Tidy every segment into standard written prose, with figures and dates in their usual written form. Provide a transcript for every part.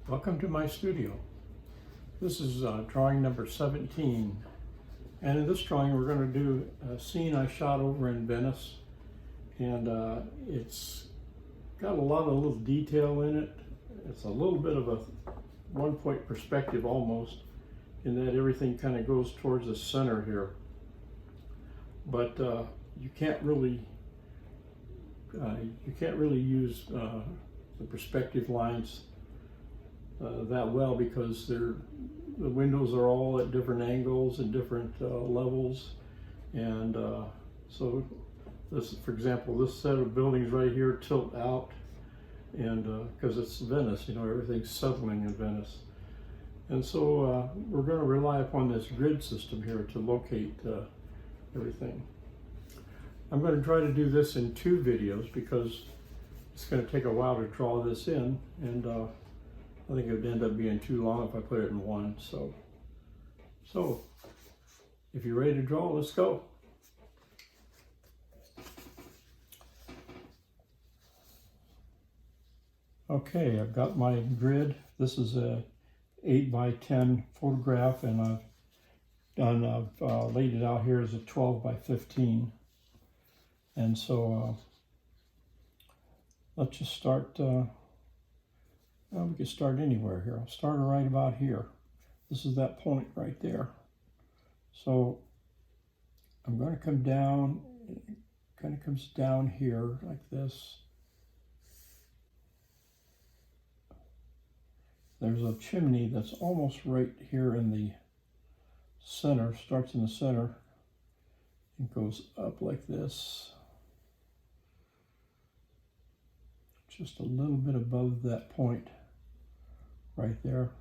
Welcome to my studio. This is drawing number 17, and in this drawing we're going to do a scene I shot over in Venice, and it's got a lot of little detail in it. It's a little bit of a one-point perspective almost, in that everything kind of goes towards the center here, but you can't really use the perspective lines that well, because the windows are all at different angles and different levels, and so this, for example, this set of buildings right here tilt out, and because it's Venice, you know, everything's settling in Venice, and so we're going to rely upon this grid system here to locate everything. I'm going to try to do this in 2 videos because it's going to take a while to draw this in, and I think it would end up being too long if I put it in one. So if you're ready to draw, let's go. Okay, I've got my grid. This is a 8x10 photograph, and I've laid it out here as a 12x15. And so let's just start. Well, we could start anywhere here. I'll start right about here. This is that point right there. So I'm going to come down. It kind of comes down here like this. There's a chimney that's almost right here in the center, starts in the center and goes up like this. Just a little bit above that point right there.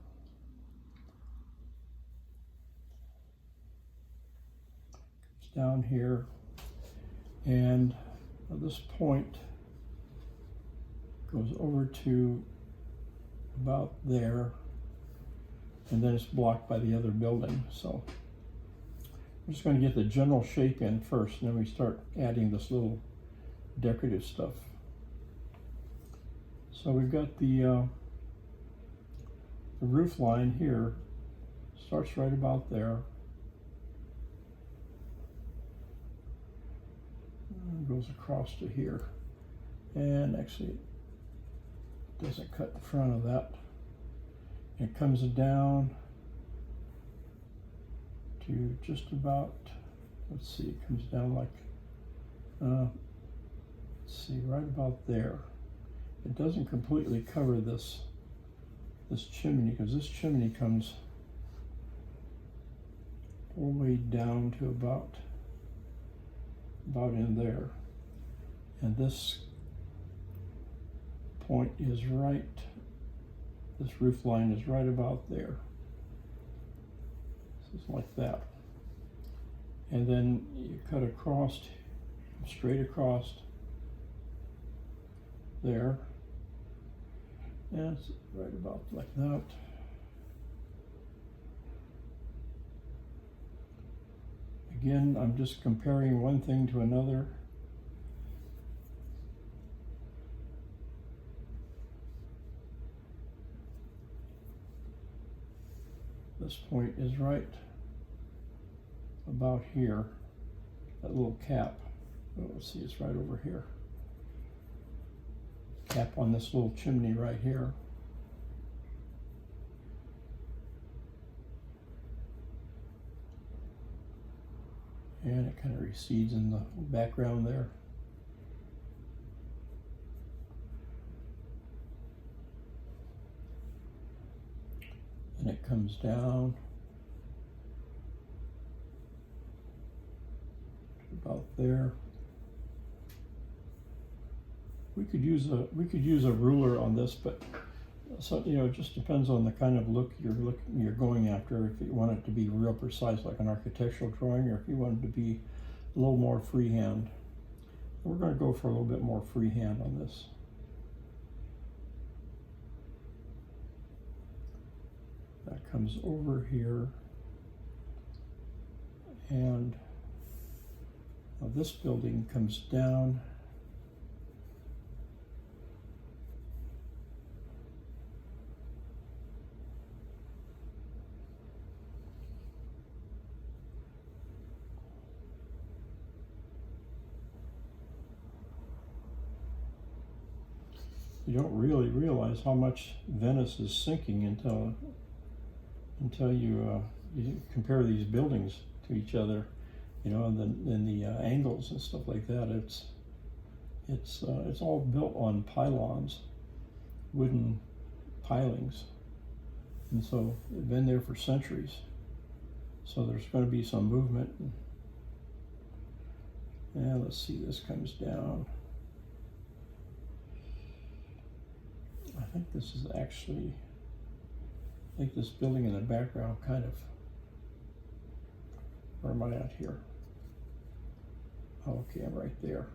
Comes down here, and this point goes over to about there, and then it's blocked by the other building. So I'm just going to get the general shape in first, and then we start adding this little decorative stuff. So we've got the roof line here, starts right about there, and goes across to here, and actually it doesn't cut the front of that. It comes down to just about, let's see, it comes down like, let's see, right about there. It doesn't completely cover this chimney, because this chimney comes all the way down to about in there, and this point is right, this roof line is right about there. So it's like that, and then you cut across, straight across there. Yeah, it's right about like that. Again, I'm just comparing one thing to another. This point is right about here. That little cap, oh, let's see, it's right over here. Cap on this little chimney right here. And it kind of recedes in the background there. And it comes down to about there. We could use a ruler on this, but so, you know, it just depends on the kind of look you're going after. If you want it to be real precise, like an architectural drawing, or if you want it to be a little more freehand. We're going to go for a little bit more freehand on this. That comes over here, and now this building comes down You don't really realize how much Venice is sinking until you compare these buildings to each other, you know, and the angles and stuff like that. It's all built on pylons, wooden pilings, and so they've been there for centuries. So there's going to be some movement. And let's see, this comes down. I think this is actually, I think this building in the background kind of, where am I at here? Okay, I'm right there.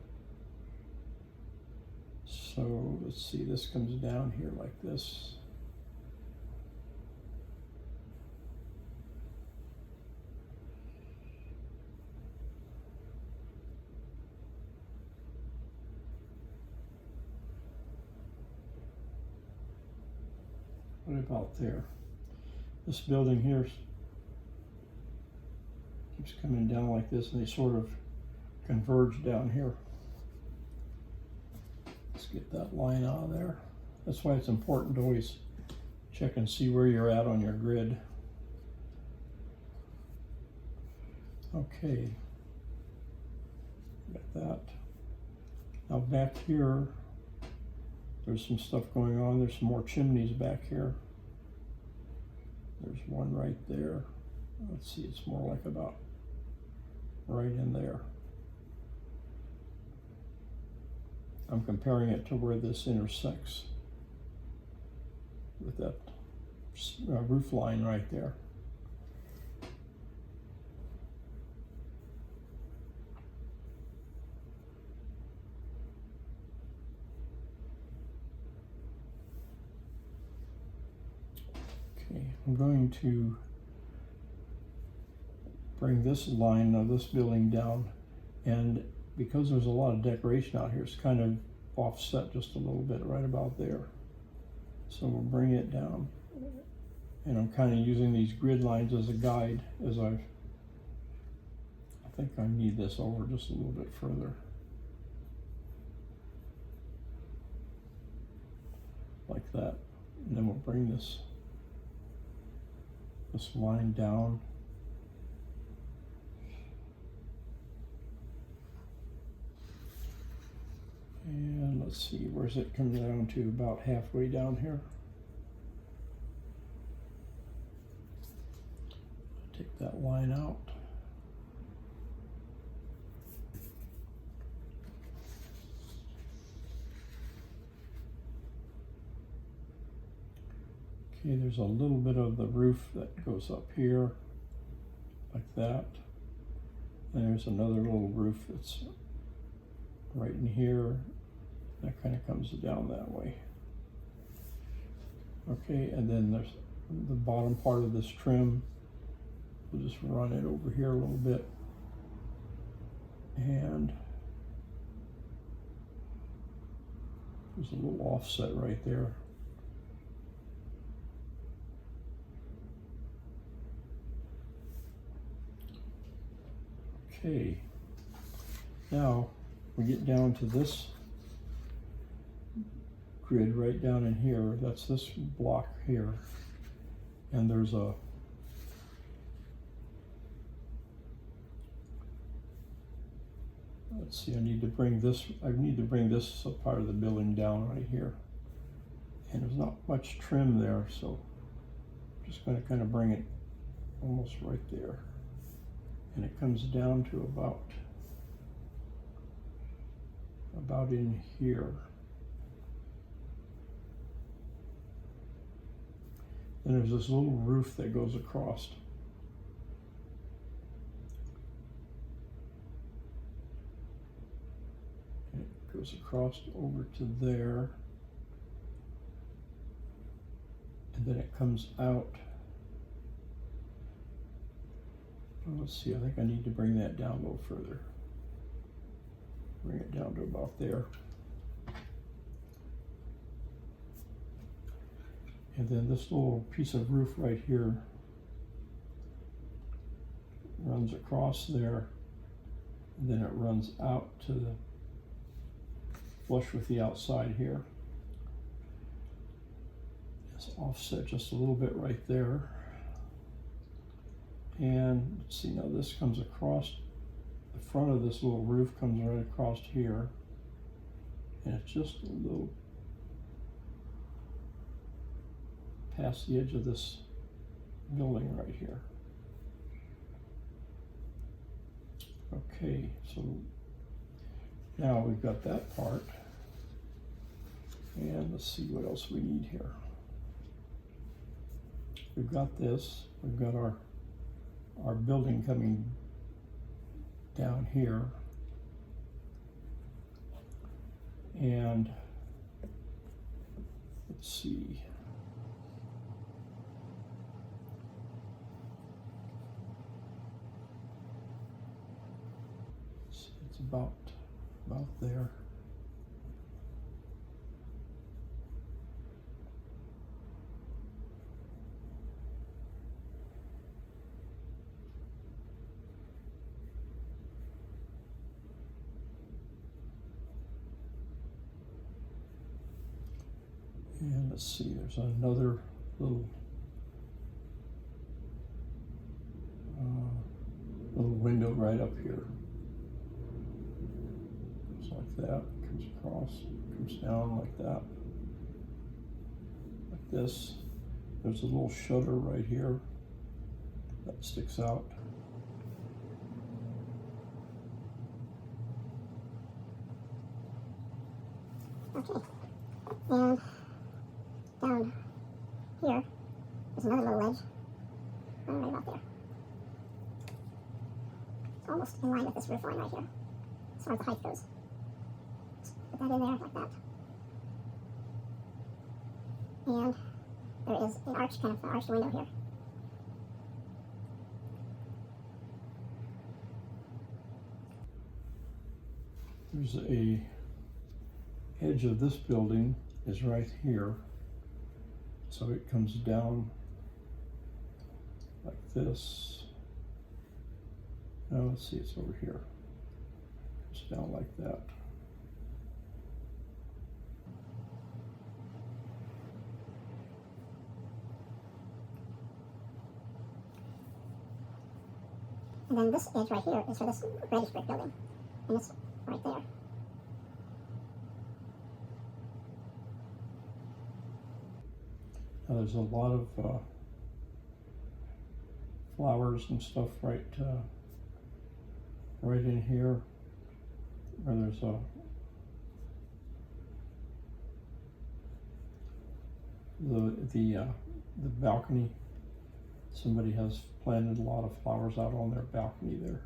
So let's see, this comes down here like this. What about there? This building here keeps coming down like this, and they sort of converge down here. Let's get that line out of there. That's why it's important to always check and see where you're at on your grid. Okay, got that. Now back here, there's some stuff going on. There's some more chimneys back here. There's one right there. Let's see, it's more like about right in there. I'm comparing it to where this intersects with that roof line right there. Okay, I'm going to bring this line of this building down, and because there's a lot of decoration out here, it's kind of offset just a little bit right about there. So we'll bring it down, and I'm kind of using these grid lines as a guide as I think I need this over just a little bit further. Like that. And then we'll bring this line down. And let's see, where's it come down to? About halfway down here. Take that line out. Okay, there's a little bit of the roof that goes up here, like that. And there's another little roof that's right in here. That kind of comes down that way. Okay, and then there's the bottom part of this trim. We'll just run it over here a little bit. And there's a little offset right there. Okay, now we get down to this grid right down in here. That's this block here, and there's a let's see, I need to bring this part of the building down right here, and there's not much trim there, so I'm just going to kind of bring it almost right there, and it comes down to about in here. And there's this little roof that goes across. It goes across over to there, and then it comes out. Let's see, I think I need to bring that down a little further. Bring it down to about there. And then this little piece of roof right here runs across there, and then it runs out to the flush with the outside here. Let's offset just a little bit right there. And let's see, now this comes across, the front of this little roof comes right across here. And it's just a little past the edge of this building right here. Okay, so now we've got that part. And let's see what else we need here. We've got this, we've got our building coming down here. And let's see. It's about there. And let's see, there's another little window right up here. Just like that, comes across, comes down like that. Like this. There's a little shutter right here that sticks out. Okay, and down here, there's another little ledge, right about there. It's almost in line with this roof line right here, as far as the height goes. Just put that in there like that. And there is an arch, kind of an arched window here. There's a edge of this building is right here. So it comes down like this. Now let's see, it's over here. It's down like that. And then this edge right here is for this reddish brick building. And it's right there. Now there's a lot of flowers and stuff right in here, where there's the balcony. Somebody has planted a lot of flowers out on their balcony there.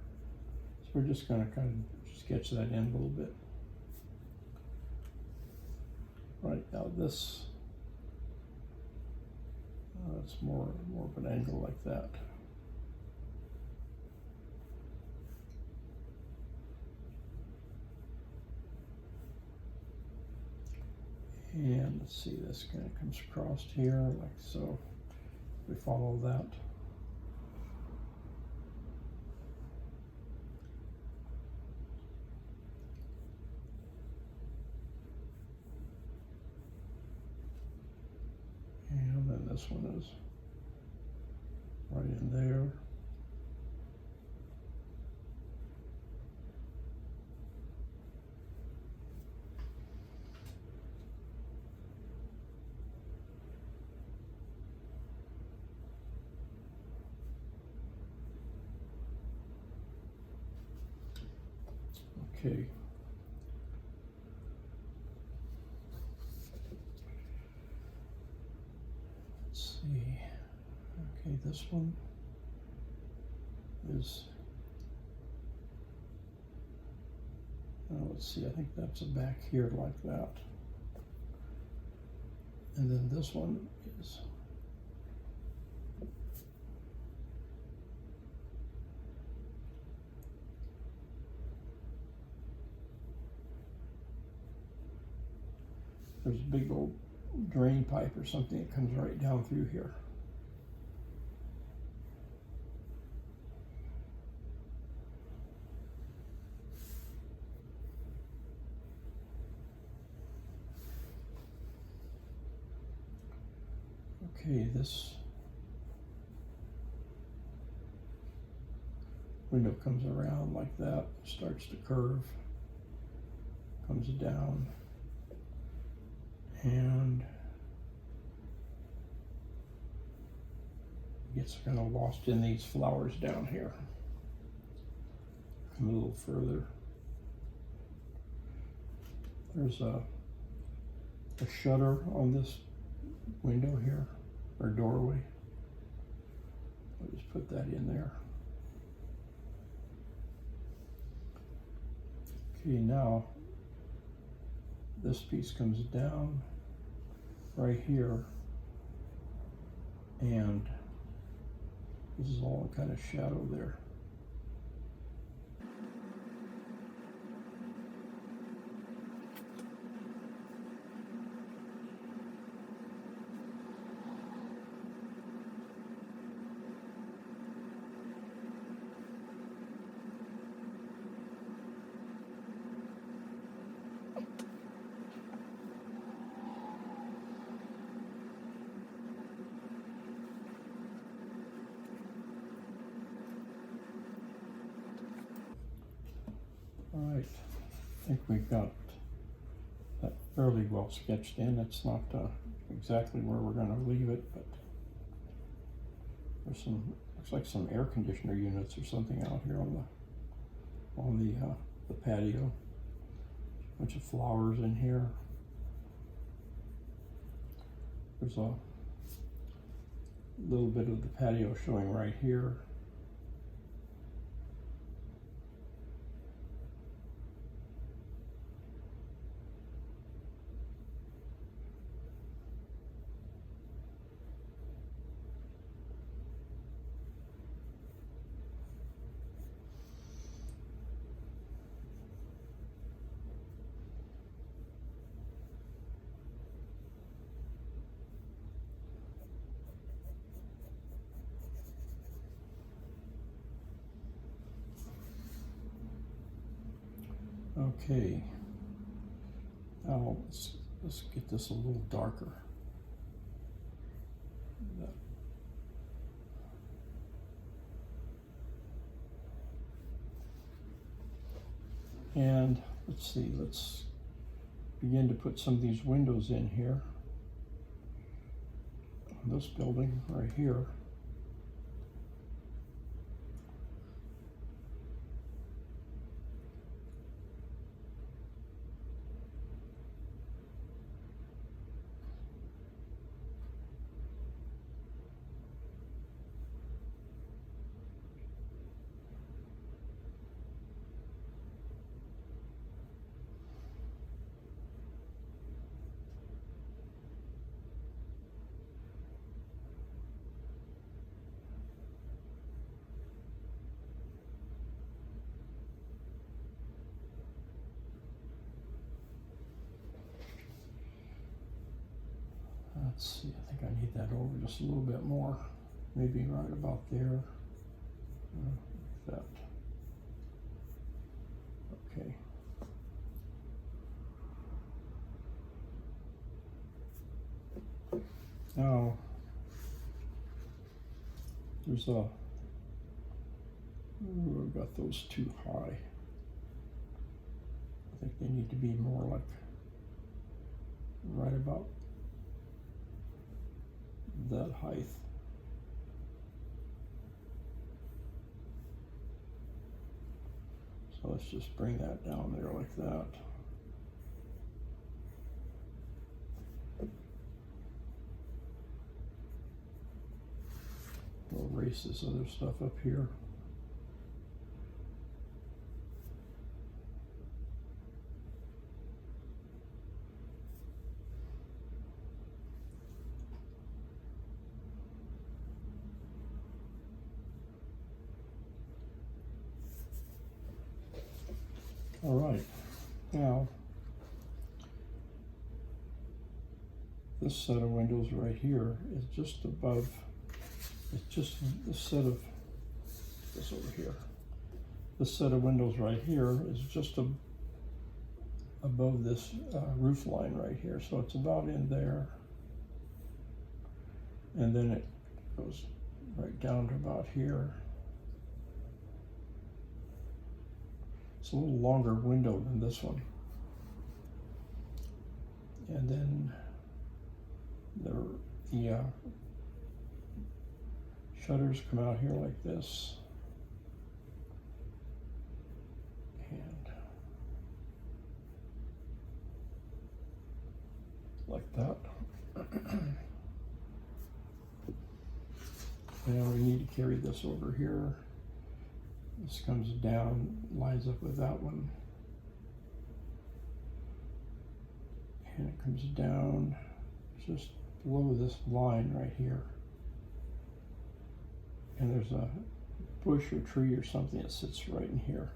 So we're just going to kind of sketch that in a little bit. Right now this, it's more of an angle like that. And let's see, this kind of comes across here like so. We follow that. And then this one is right in there. Okay. Let's see. Okay, this one is, let's see, I think that's back here like that. And then this one is there's a big old drain pipe or something that comes right down through here. Okay, this window comes around like that, starts to curve, comes down, and gets kind of lost in these flowers down here. Come a little further. There's a shutter on this window here, or doorway. I'll just put that in there. Okay, now this piece comes down right here, and this is all kind of shadow there. All right, I think we've got that fairly well sketched in. It's not exactly where we're going to leave it, but there's some, looks like some air conditioner units or something out here on the patio. Bunch of flowers in here. There's a little bit of the patio showing right here. Okay, now let's get this a little darker. And let's see, let's begin to put some of these windows in here on this building right here. Let's see, I think I need that over just a little bit more. Maybe right about there. Like that. Okay. Now, there's a, I've got those too high. I think they need to be more like right about that height. So let's just bring that down there like that. We'll erase this other stuff up here. All right, now this set of windows right here is just above, it's just this set of, this over here. This set of windows right here is just above this roof line right here, so it's about in there. and then it goes right down to about here. It's a little longer window than this one. And then the shutters come out here like this. And like that. Now we need to carry this over here. This comes down, lines up with that one. And it comes down just below this line right here. And there's a bush or tree or something that sits right in here.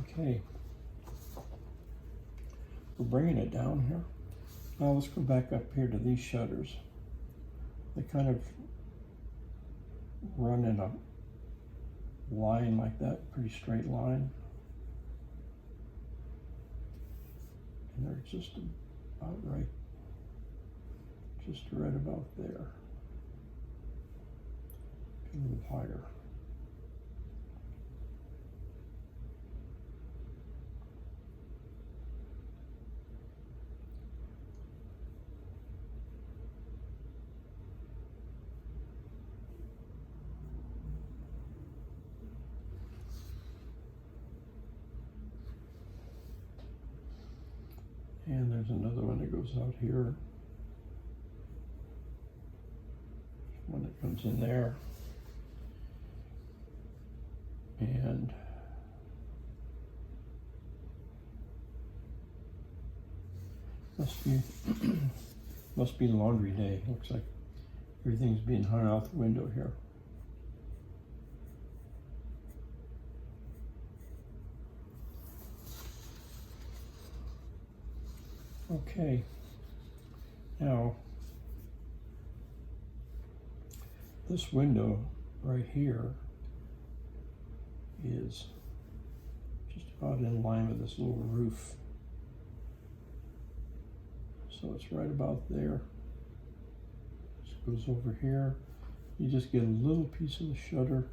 Okay. We're bringing it down here. Now let's go back up here to these shutters. They kind of run in a line like that, pretty straight line. And they're just about right, just right about there. A little higher. And there's another one that goes out here. One that comes in there. And must be laundry day. Looks like everything's being hung out the window here. Okay, now this window right here is just about in line with this little roof. So it's right about there. This goes over here. You just get a little piece of the shutter.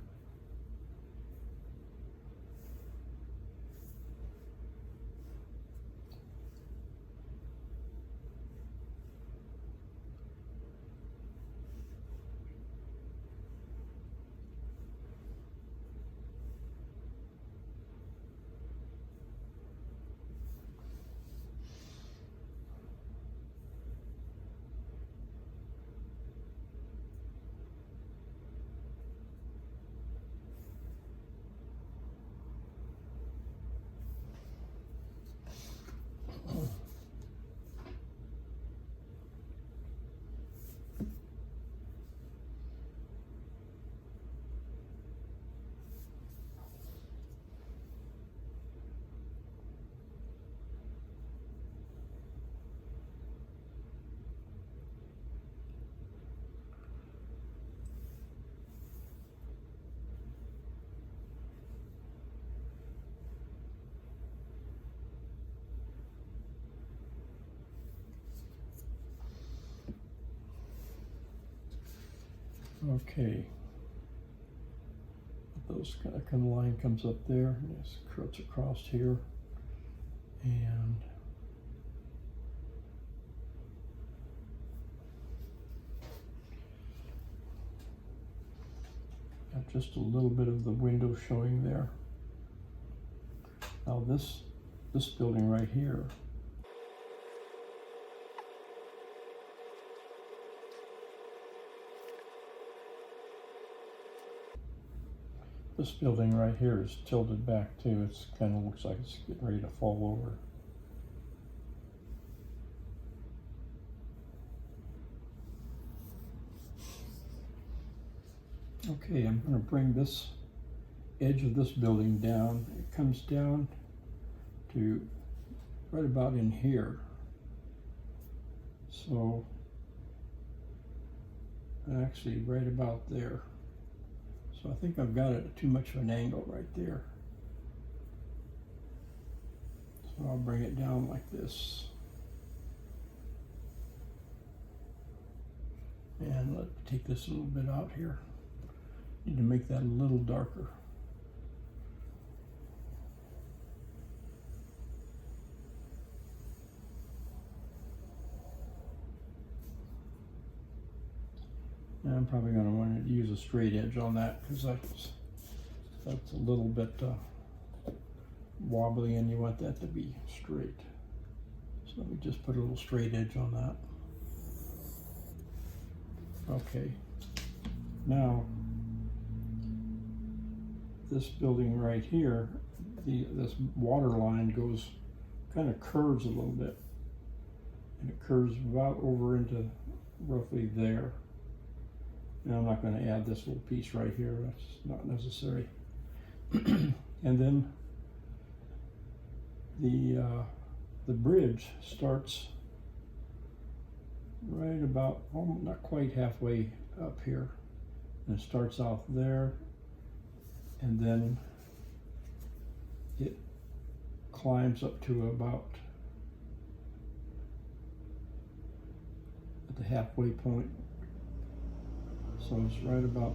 Okay, those kind of line comes up there, and it cuts across here, and got just a little bit of the window showing there. Now this building right here, this building right here is tilted back too. It's kind of looks like it's getting ready to fall over. Okay, I'm going to bring this edge of this building down. It comes down to right about in here. So actually right about there. So I think I've got it at too much of an angle right there. So I'll bring it down like this. And let's take this a little bit out here. Need to make that a little darker. And I'm probably going to want to use a straight edge on that because that's a little bit wobbly, and you want that to be straight. So let me just put a little straight edge on that. Okay, now this building right here, this water line goes, kind of curves a little bit, and it curves about over into roughly there. Now I'm not going to add this little piece right here, that's not necessary. And then the bridge starts right about, not quite halfway up here, and it starts out there, and then it climbs up to about at the halfway point. So it's right about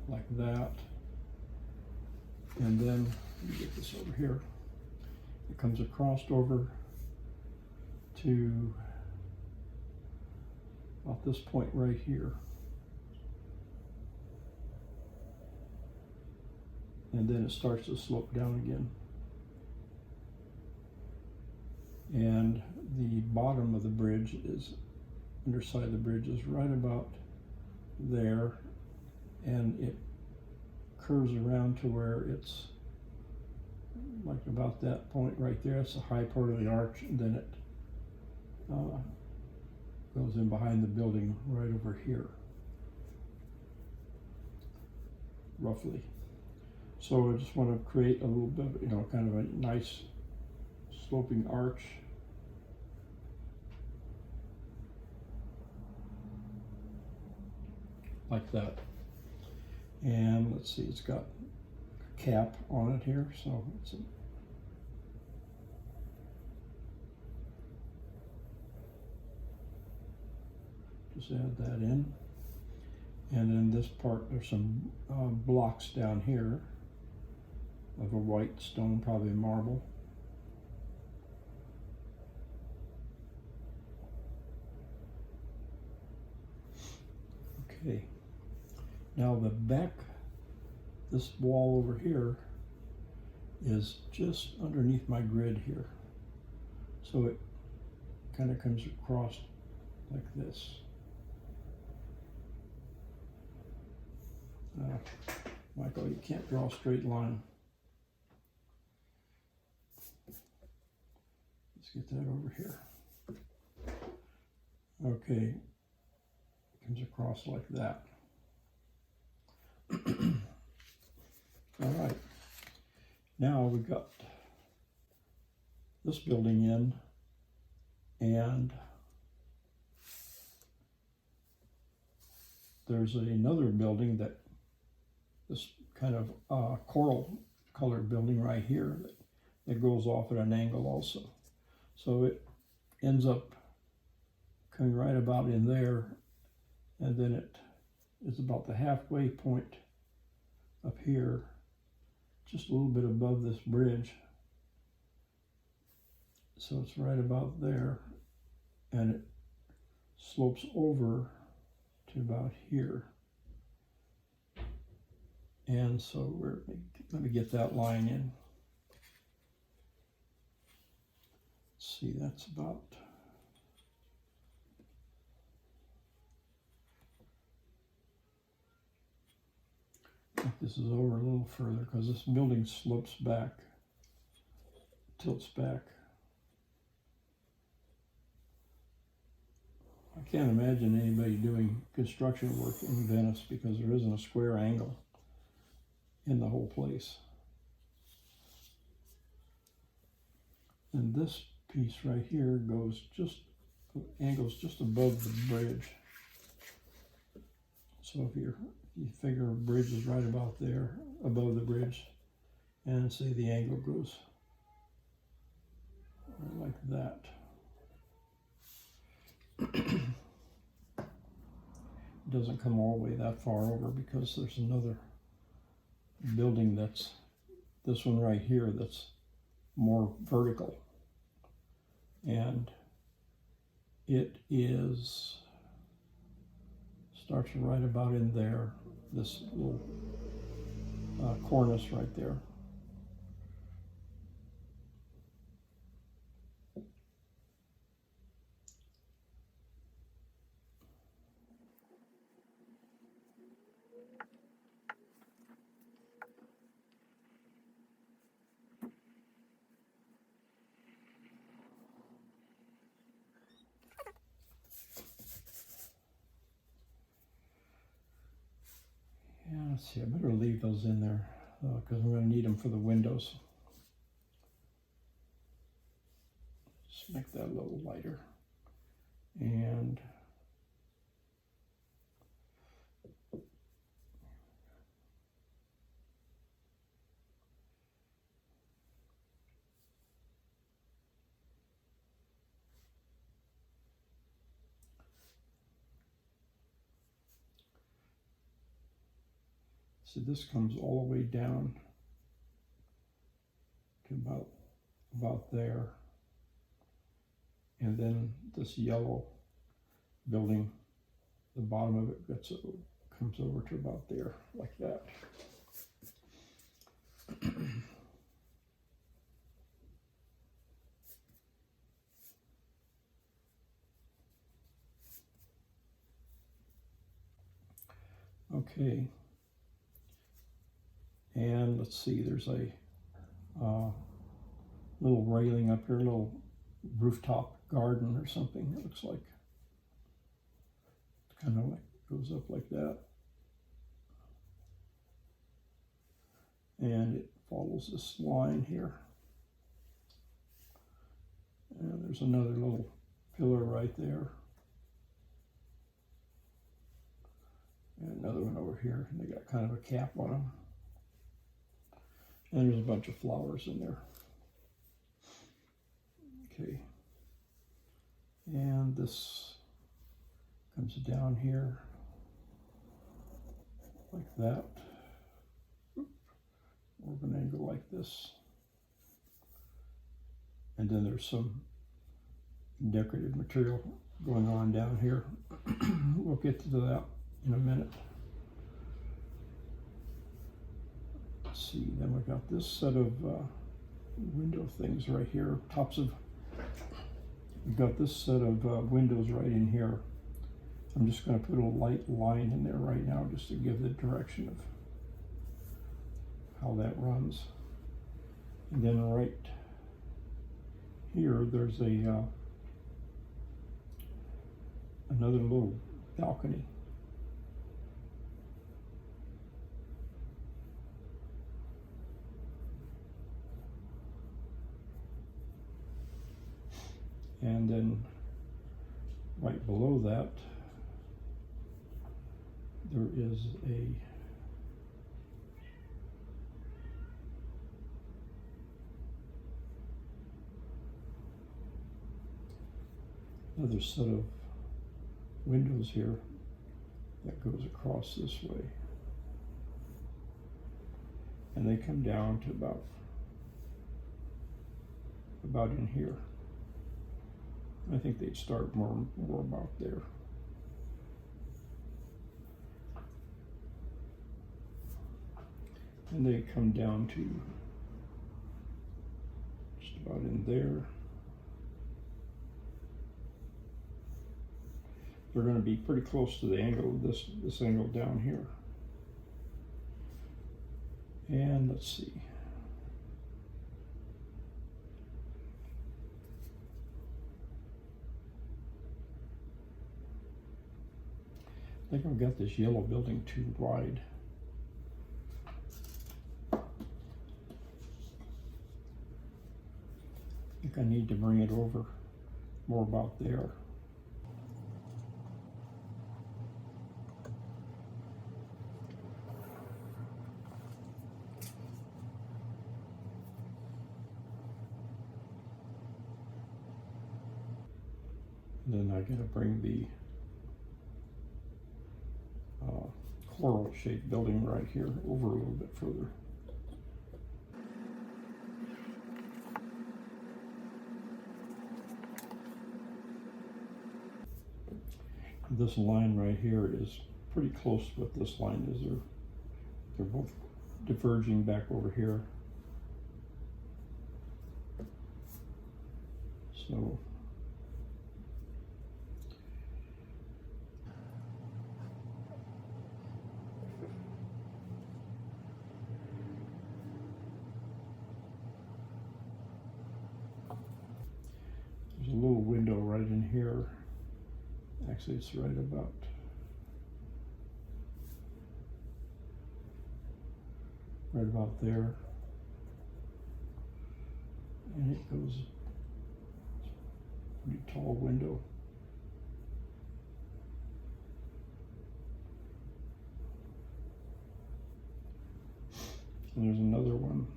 like that. And then, let me get this over here. It comes across over to about this point right here. And then it starts to slope down again. And the bottom of the bridge is, underside of the bridge is right about there, and it curves around to where it's like about that point right there. It's the high part of the arch, and then it goes in behind the building right over here, roughly. So I just want to create a little bit of, kind of a nice sloping arch. Like that. And let's see, it's got a cap on it here, so it's just add that in. And then this part, there's some blocks down here of a white stone, probably marble. Okay. Now the back, this wall over here is just underneath my grid here. So it kind of comes across like this. Michael, you can't draw a straight line. Let's get that over here. Okay, comes across like that. All right, now we've got this building in, and there's another building that, this kind of coral colored building right here that goes off at an angle also. So it ends up coming right about in there, and then it is about the halfway point up here, just a little bit above this bridge. So it's right about there, and it slopes over to about here. And so let me get that line in. Let's see, that's about, I think this is over a little further because this building slopes back, tilts back. I can't imagine anybody doing construction work in Venice because there isn't a square angle in the whole place. And this piece right here goes angles just above the bridge. So if you figure a bridge is right about there, above the bridge, and say the angle goes like that. Doesn't come all the way that far over because there's another building that's this one right here that's more vertical, and it is starts right about in there, this little cornice right there. Yeah, let's see, I better leave those in there because I'm going to need them for the windows. Just make that a little lighter. And see, this comes all the way down to about there. And then this yellow building, the bottom of it comes over to about there, like that. Okay. And let's see, there's a little railing up here, a little rooftop garden or something, it looks like. It's kind of like goes up like that. And it follows this line here. And there's another little pillar right there. And another one over here, and they got kind of a cap on them. And there's a bunch of flowers in there. Okay. And this comes down here like that. More of an angle like this. And then there's some decorative material going on down here. We'll get to that in a minute. Let's see, then we got this set of window things right here. We've got this set of windows right in here. I'm just going to put a light line in there right now just to give the direction of how that runs. And then right here, there's a another little balcony. And then right below that, there is another set of windows here that goes across this way. And they come down to about in here. I think they'd start more about there. And they come down to just about in there. They're going to be pretty close to the angle of this angle down here. And let's see. I think I've got this yellow building too wide. I think I need to bring it over more about there. And then I gotta bring the coral shaped building right here over a little bit further. This line right here is pretty close to what this line is. They're both diverging back over here. So there's a little window right in here. Actually, it's right about there, and it goes, it's a pretty tall window. And there's another one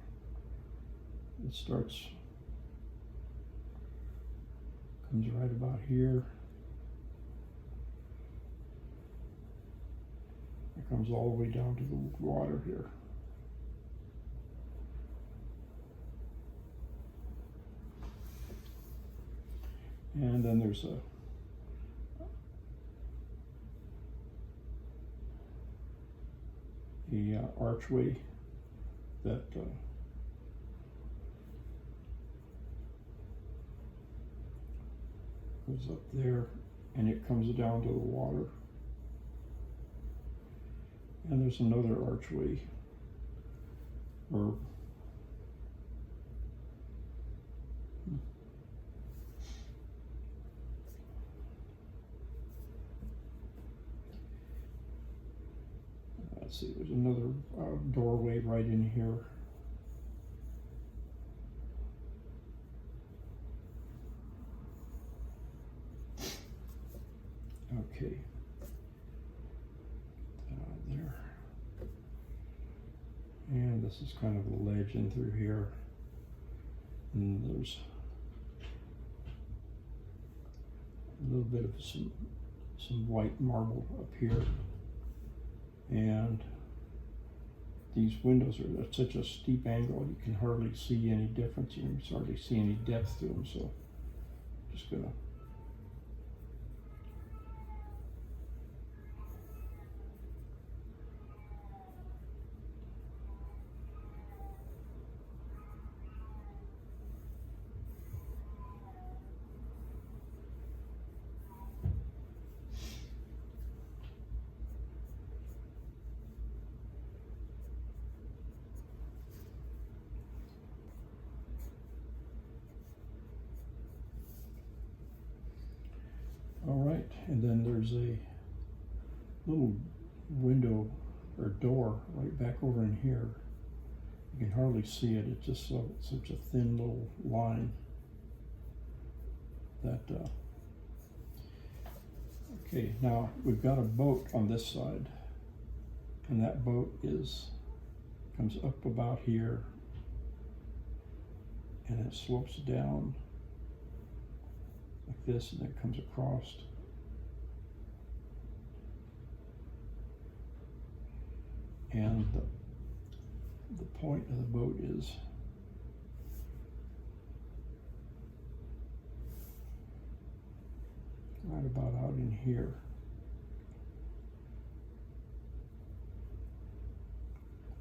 that comes right about here. It comes all the way down to the water here. And then there's a archway that goes up there, and it comes down to the water. And there's another archway, or let's see, there's another doorway right in here. Okay. There. And this is kind of a ledge in through here. And there's a little bit of some white marble up here. And these windows are at such a steep angle you can hardly see any difference. You can hardly see any depth to them. So just gonna all right, and then there's a little window or door right back over in here. You can hardly see it. It's just such a thin little line that, okay, now we've got a boat on this side, and that boat comes up about here, and it slopes down like this, and it comes across. And the point of the boat is right about out in here.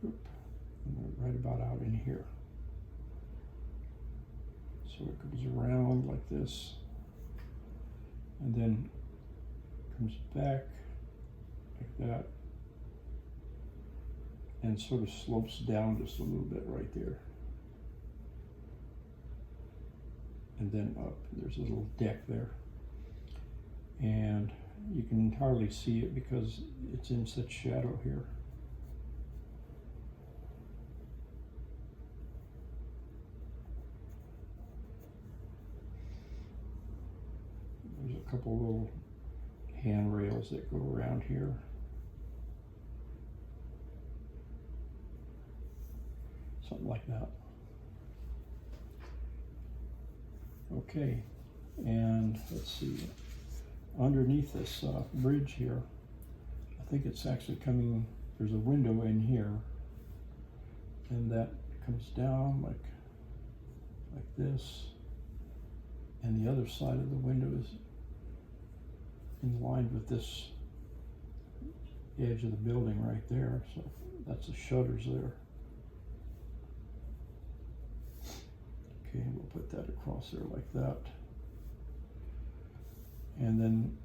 Oop. And right about out in here. So it goes around like this, and then comes back like that, and sort of slopes down just a little bit right there, and then up. There's a little deck there, and you can hardly see it because it's in such shadow here. There's a couple little handrails that go around here. Something like that. Okay, and let's see. underneath this bridge here, I think it's actually coming, there's a window in here, and that comes down like this, and the other side of the window is in line with this edge of the building right there, so that's the shutters there. Okay, we'll put that across there like that. And then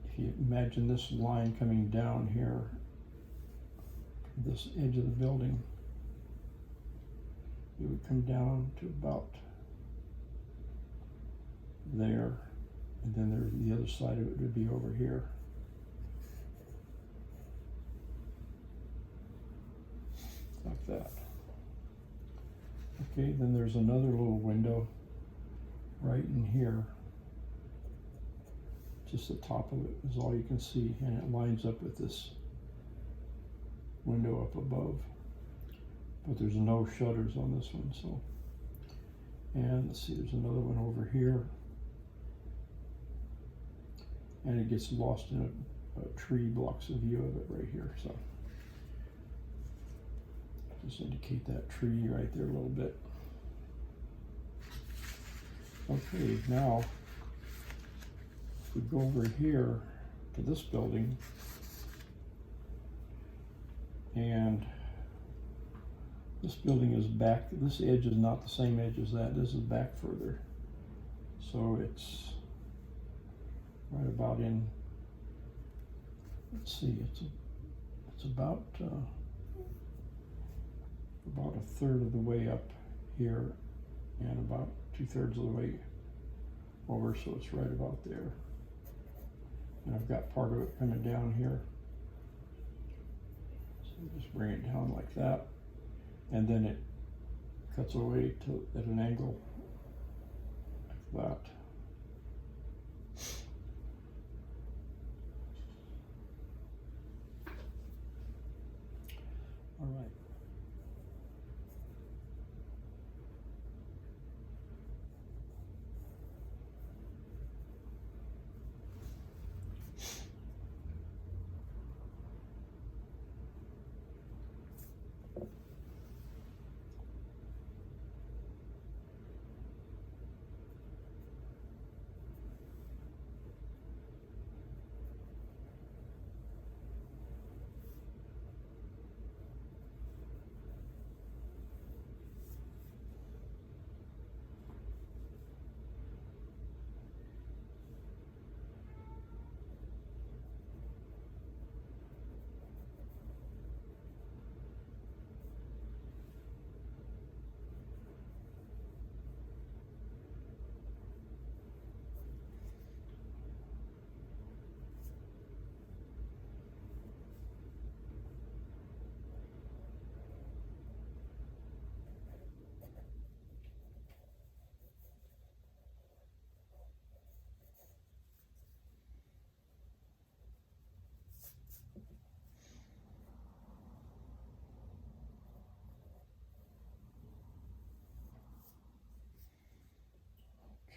if you imagine this line coming down here, this edge of the building, it would come down to about there, and then there's the other side of it would be over here. Like that. Okay, then there's another little window right in here. Just the top of it is all you can see, and it lines up with this window up above. But there's no shutters on this one, so. And let's see, there's another one over here. And it gets lost in a tree, blocks the view of it right here, so. Just indicate that tree right there a little bit. Okay, now if we go over here to this building, and this building is back, this edge is not the same edge as that, this is back further. So it's right about in, let's see, it's about a third of the way up here and about 2/3 of the way over, so it's right about there. And I've got part of it coming down here. So just bring it down like that. And then it cuts away at an angle like that. All right.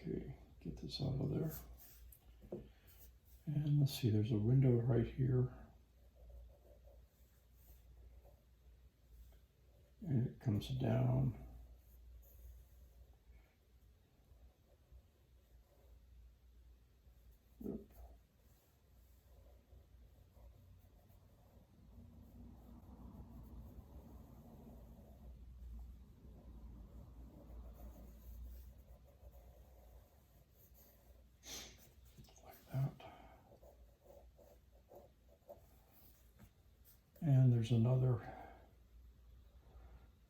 Okay, get this out of there. And let's see, there's a window right here. And it comes down. Oop. And there's another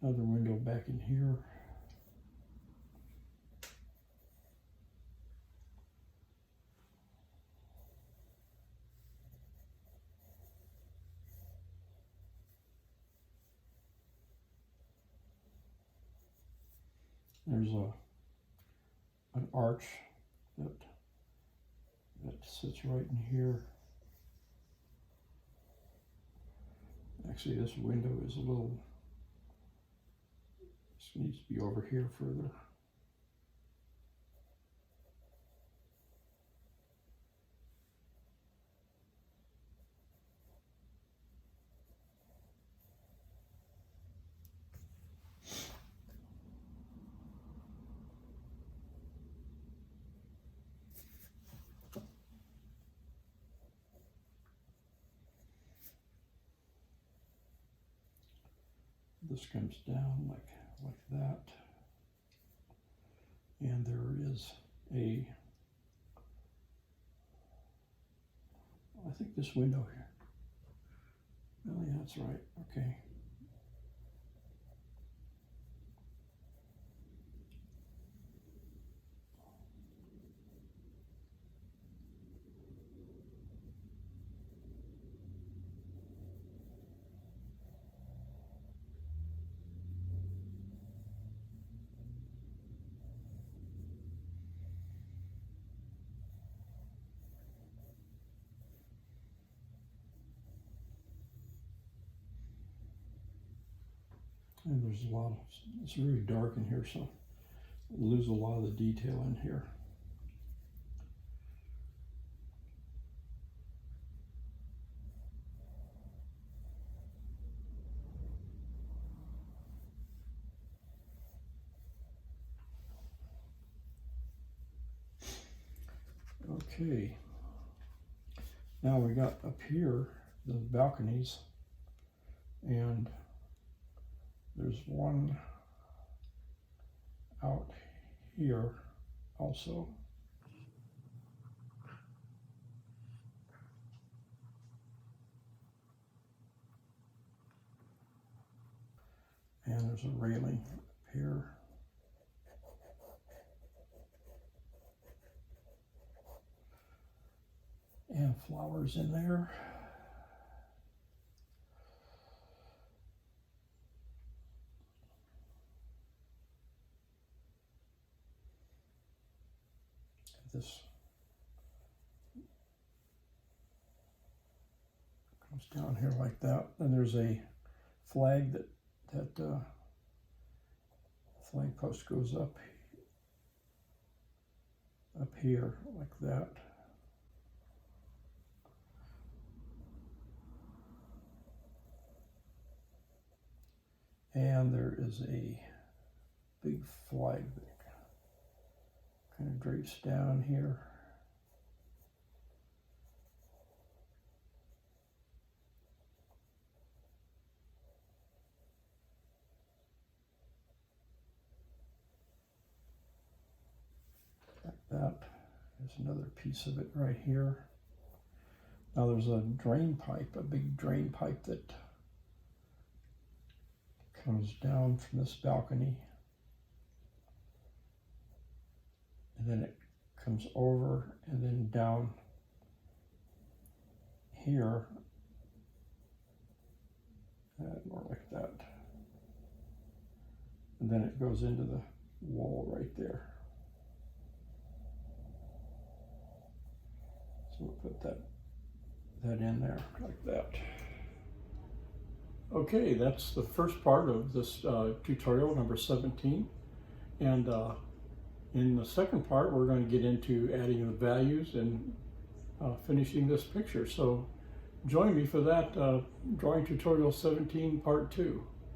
window back in here. There's an arch that sits right in here. Actually, this window is a little, this needs to be over here further. this comes down like that. And there is a, I think this window here. Oh yeah, that's right, okay. And there's a lot of, it's very dark in here, so lose a lot of the detail in here. Okay, now we got up here the balconies, and there's one out here also. And there's a railing up here. And flowers in there. This comes down here like that. And there's a flag that flag post goes up here like that. And there is a big flag that kind of drapes down here. Like that. There's another piece of it right here. Now there's a drain pipe, a big drain pipe that comes down from this balcony, and then it comes over and then down here, and more like that, and then it goes into the wall right there. So we'll put that in there like that. Okay, that's the first part of this tutorial number 17, and in the second part we're going to get into adding the values and finishing this picture. So join me for that drawing tutorial 17 part 2.